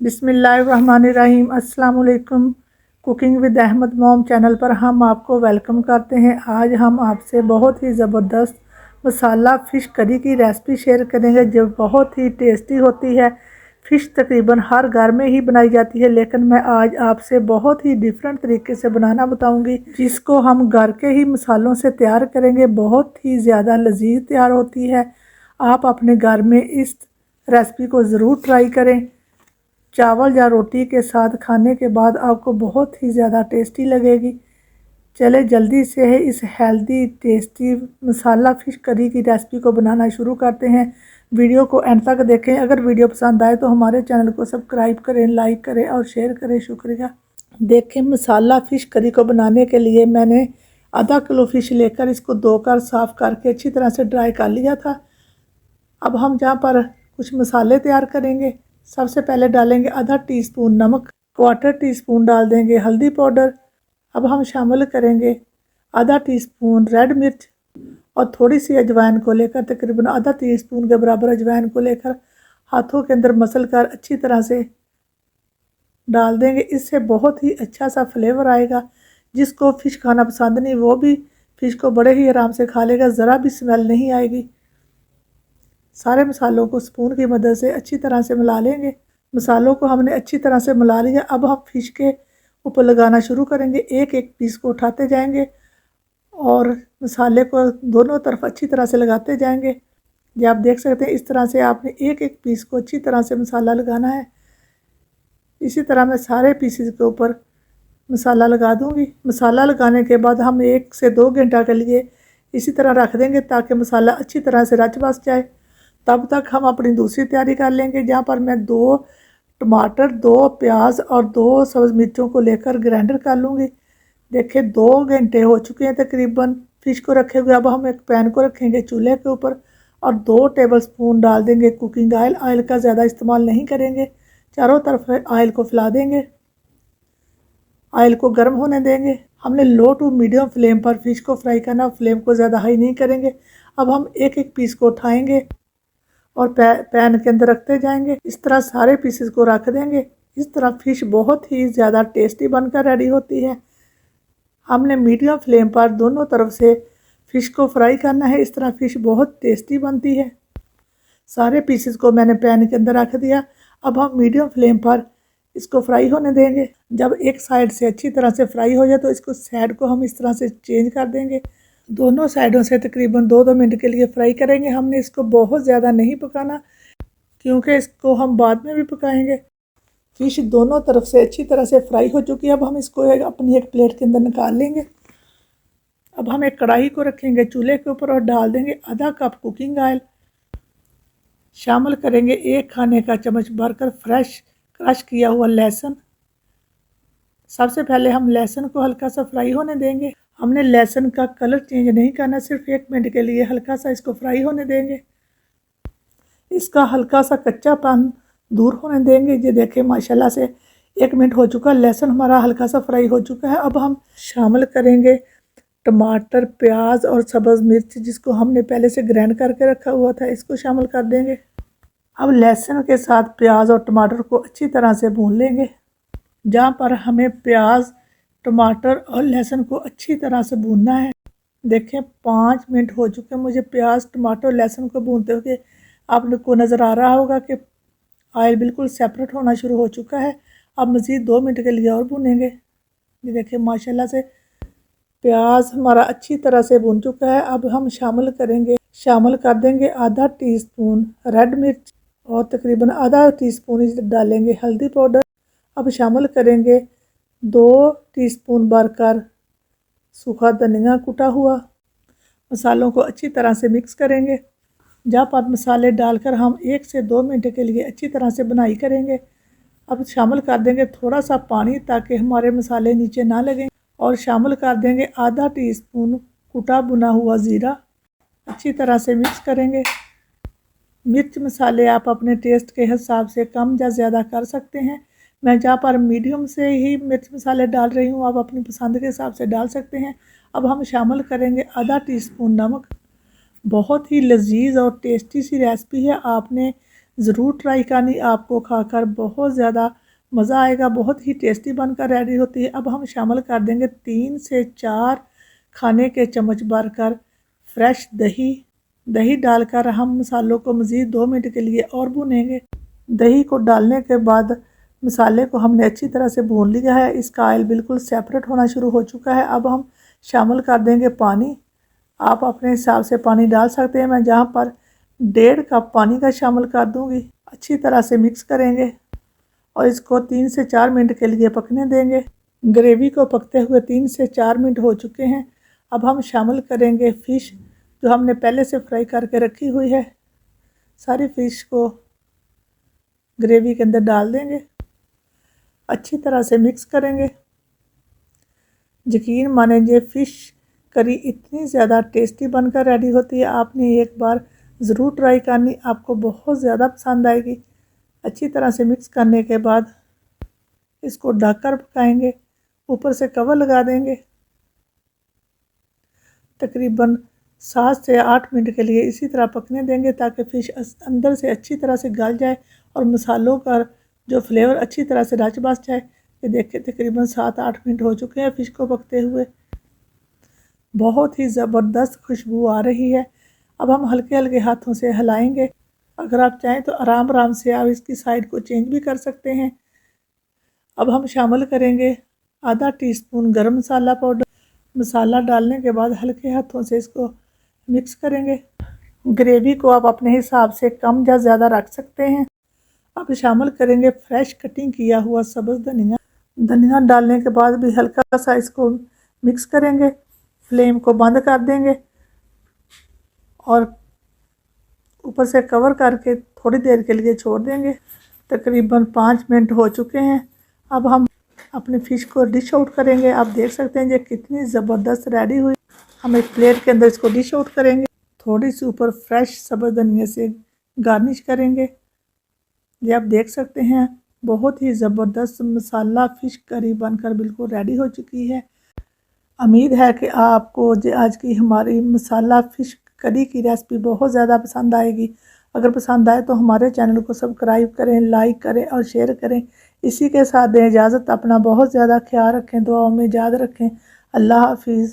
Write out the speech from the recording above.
बिस्मिल्लाहिर्रहमानिर्रहीम। अस्सलाम वालेकुम। Cooking with Ahmad mom channel पर हम आपको वेलकम करते हैं। आज हम आपसे बहुत ही ज़बरदस्त मसाला फ़िश करी की रेसिपी शेयर करेंगे जो बहुत ही टेस्टी होती है। फ़िश तकरीबन हर घर में ही बनाई जाती है, लेकिन मैं आज आपसे बहुत ही डिफरेंट तरीके से बनाना बताऊंगी, जिसको हम घर के ही मसालों से तैयार करेंगे। बहुत ही ज़्यादा लजीज तैयार होती है। आप अपने घर में इस रेसिपी को ज़रूर ट्राई करें। चावल या रोटी के साथ खाने के बाद आपको बहुत ही ज़्यादा टेस्टी लगेगी। चले जल्दी से है इस हेल्दी टेस्टी मसाला फ़िश करी की रेसिपी को बनाना शुरू करते हैं। वीडियो को एंड तक देखें। अगर वीडियो पसंद आए तो हमारे चैनल को सब्सक्राइब करें, लाइक करें और शेयर करें। शुक्रिया। देखें, मसाला फ़िश करी को बनाने के लिए मैंने आधा किलो फ़िश लेकर इसको धोकर साफ़ करके अच्छी तरह से ड्राई कर लिया था। अब हम जहाँ पर कुछ मसाले तैयार करेंगे। सबसे पहले डालेंगे आधा टीस्पून नमक, क्वार्टर टीस्पून डाल देंगे हल्दी पाउडर। अब हम शामिल करेंगे आधा टीस्पून रेड मिर्च और थोड़ी सी अजवाइन को लेकर, तकरीबन आधा टीस्पून के बराबर अजवाइन को लेकर हाथों के अंदर मसल कर अच्छी तरह से डाल देंगे। इससे बहुत ही अच्छा सा फ्लेवर आएगा। जिसको फ़िश खाना पसंद नहीं वो भी फ़िश को बड़े ही आराम से खा लेगा, ज़रा भी स्मेल नहीं आएगी। सारे मसालों को स्पून की मदद से अच्छी तरह से मिला लेंगे। मसालों को हमने अच्छी तरह से मिला लिया। अब हम फ़िश के ऊपर लगाना शुरू करेंगे। एक एक पीस को उठाते जाएंगे और मसाले को दोनों तरफ अच्छी तरह से लगाते जाएंगे। ये आप देख सकते हैं, इस तरह से आपने एक एक पीस को अच्छी तरह से मसाला लगाना है। इसी तरह मैं सारे पीसेस के ऊपर मसाला लगा दूंगी। मसाला लगाने के बाद हम 1 से 2 घंटा के लिए इसी तरह रख देंगे ताकि मसाला अच्छी तरह से रच बस जाए। तब तक हम अपनी दूसरी तैयारी कर लेंगे, जहाँ पर मैं 2 टमाटर, 2 प्याज और 2 सब्ज़ मिर्चों को लेकर ग्राइंडर कर लूँगी। देखिए 2 घंटे हो चुके हैं तकरीबन फ़िश को रखे हुए। अब हम एक पैन को रखेंगे चूल्हे के ऊपर और 2 टेबलस्पून डाल देंगे कुकिंग ऑयल। ऑयल का ज़्यादा इस्तेमाल नहीं करेंगे। चारों तरफ ऑयल को फैला देंगे। ऑयल को गर्म होने देंगे। हमने लो टू मीडियम फ्लेम पर फ़िश को फ्राई करना, फ्लेम को ज़्यादा हाई नहीं करेंगे। अब हम एक एक पीस को उठाएंगे और पैन के अंदर रखते जाएंगे। इस तरह सारे पीसेस को रख देंगे। इस तरह फ़िश बहुत ही ज़्यादा टेस्टी बनकर रेडी होती है। हमने मीडियम फ्लेम पर दोनों तरफ से फ़िश को फ्राई करना है। इस तरह फ़िश बहुत टेस्टी बनती है। सारे पीसेस को मैंने पैन के अंदर रख दिया। अब हम मीडियम फ्लेम पर इसको फ्राई होने देंगे। जब एक साइड से अच्छी तरह से फ्राई हो जाए तो इसको साइड को हम इस तरह से चेंज कर देंगे। दोनों साइडों से तकरीबन 2-2 मिनट के लिए फ्राई करेंगे। हमने इसको बहुत ज़्यादा नहीं पकाना, क्योंकि इसको हम बाद में भी पकाएंगे। फ़िश दोनों तरफ से अच्छी तरह से फ्राई हो चुकी है। अब हम इसको अपनी एक प्लेट के अंदर निकाल लेंगे। अब हम एक कढ़ाई को रखेंगे चूल्हे के ऊपर और डाल देंगे आधा कप कुकिंग ऑयल। शामिल करेंगे 1 खाने का चम्मच भरकर फ्रेश क्रश किया हुआ लहसुन। सबसे पहले हम लहसुन को हल्का सा फ्राई होने देंगे। हमने लहसुन का कलर चेंज नहीं करना, सिर्फ 1 मिनट के लिए हल्का सा इसको फ्राई होने देंगे। इसका हल्का सा कच्चापन दूर होने देंगे। ये देखें, माशाल्लाह से 1 मिनट हो चुका, लहसुन हमारा हल्का सा फ्राई हो चुका है। अब हम शामिल करेंगे टमाटर, प्याज और सब्ज़ मिर्च, जिसको हमने पहले से ग्राइंड करके रखा हुआ था, इसको शामिल कर देंगे। अब लहसुन के साथ प्याज और टमाटर को अच्छी तरह से भून लेंगे। जहाँ पर हमें प्याज, टमाटर और लहसुन को अच्छी तरह से भूनना है। देखें 5 मिनट हो चुके हैं मुझे प्याज, टमाटर और लहसुन को भूनते हुए। आपको नज़र आ रहा होगा कि ऑयल बिल्कुल सेपरेट होना शुरू हो चुका है। अब मज़ीद 2 मिनट के लिए और भूनेंगे। ये देखिए, माशाल्लाह से प्याज हमारा अच्छी तरह से भून चुका है। अब हम शामिल कर देंगे आधा टीस्पून रेड मिर्च और तकरीबन आधा टीस्पून डालेंगे हल्दी पाउडर। अब शामिल करेंगे 2 टीस्पून भरकर सूखा धनिया कुटा हुआ। मसालों को अच्छी तरह से मिक्स करेंगे। जहाँ पर मसाले डालकर हम 1 से 2 मिनट के लिए अच्छी तरह से बुनाई करेंगे। अब शामिल कर देंगे थोड़ा सा पानी ताकि हमारे मसाले नीचे ना लगें और शामिल कर देंगे आधा टीस्पून कुटा बुना हुआ ज़ीरा। अच्छी तरह से मिक्स करेंगे। मिर्च मसाले आप अपने टेस्ट के हिसाब से कम या ज़्यादा कर सकते हैं। मैं जहाँ पर मीडियम से ही मिर्च मसाले डाल रही हूँ, आप अपनी पसंद के हिसाब से डाल सकते हैं। अब हम शामिल करेंगे आधा टीस्पून नमक। बहुत ही लजीज और टेस्टी सी रेसिपी है। आपने ज़रूर ट्राई करनी, आपको खाकर बहुत ज़्यादा मज़ा आएगा। बहुत ही टेस्टी बनकर रेडी होती है। अब हम शामिल कर देंगे 3 से 4 खाने के चम्मच भरकर फ्रेश दही। दही डालकर हम मसालों को मज़ीद 2 मिनट के लिए और भूनेंगे। दही को डालने के बाद मसाले को हमने अच्छी तरह से भून लिया है। इसका ऑयल बिल्कुल सेपरेट होना शुरू हो चुका है। अब हम शामिल कर देंगे पानी। आप अपने हिसाब से पानी डाल सकते हैं। मैं जहाँ पर 1.5 कप पानी का शामिल कर दूँगी। अच्छी तरह से मिक्स करेंगे और इसको 3 से 4 मिनट के लिए पकने देंगे। ग्रेवी को पकते हुए 3 से 4 मिनट हो चुके हैं। अब हम शामिल करेंगे फ़िश जो हमने पहले से फ्राई करके रखी हुई है। सारी फ़िश को ग्रेवी के अंदर डाल देंगे, अच्छी तरह से मिक्स करेंगे। यकीन मानिए फ़िश करी इतनी ज़्यादा टेस्टी बनकर रेडी होती है। आपने एक बार ज़रूर ट्राई करनी, आपको बहुत ज़्यादा पसंद आएगी। अच्छी तरह से मिक्स करने के बाद इसको ढककर पकाएंगे, ऊपर से कवर लगा देंगे। तकरीबन 7 से 8 मिनट के लिए इसी तरह पकने देंगे ताकि फ़िश अंदर से अच्छी तरह से गल जाए और मसालों का जो फ्लेवर अच्छी तरह से रच बस जाए। ये देखिए तकरीबन 7-8 मिनट हो चुके हैं फ़िश को पकते हुए। बहुत ही ज़बरदस्त खुशबू आ रही है। अब हम हल्के हल्के हाथों से हिलाएंगे। अगर आप चाहें तो आराम आराम से आप इसकी साइड को चेंज भी कर सकते हैं। अब हम शामिल करेंगे आधा टीस्पून गरम मसाला पाउडर। मसाला डालने के बाद हल्के हाथों से इसको मिक्स करेंगे। ग्रेवी को आप अपने हिसाब से कम या ज़्यादा रख सकते हैं। अब शामिल करेंगे फ्रेश कटिंग किया हुआ सब्ज़ धनिया। धनिया डालने के बाद भी हल्का सा इसको मिक्स करेंगे। फ्लेम को बंद कर देंगे और ऊपर से कवर करके थोड़ी देर के लिए छोड़ देंगे। तकरीबन 5 मिनट हो चुके हैं। अब हम अपनी फ़िश को डिश आउट करेंगे। आप देख सकते हैं ये कितनी ज़बरदस्त रेडी हुई। हम एक प्लेट के अंदर इसको डिश आउट करेंगे। थोड़ी सी ऊपर फ्रेश सब्ज़ धनिया से गार्निश करेंगे। ये आप देख सकते हैं बहुत ही ज़बरदस्त मसाला फ़िश करी बनकर बिल्कुल रेडी हो चुकी है। उम्मीद है कि आपको आज की हमारी मसाला फ़िश करी की रेसिपी बहुत ज़्यादा पसंद आएगी। अगर पसंद आए तो हमारे चैनल को सब्सक्राइब करें, लाइक करें और शेयर करें। इसी के साथ दें इजाज़त। अपना बहुत ज़्यादा ख्याल रखें, दुआओं में याद रखें। अल्लाह हाफिज़।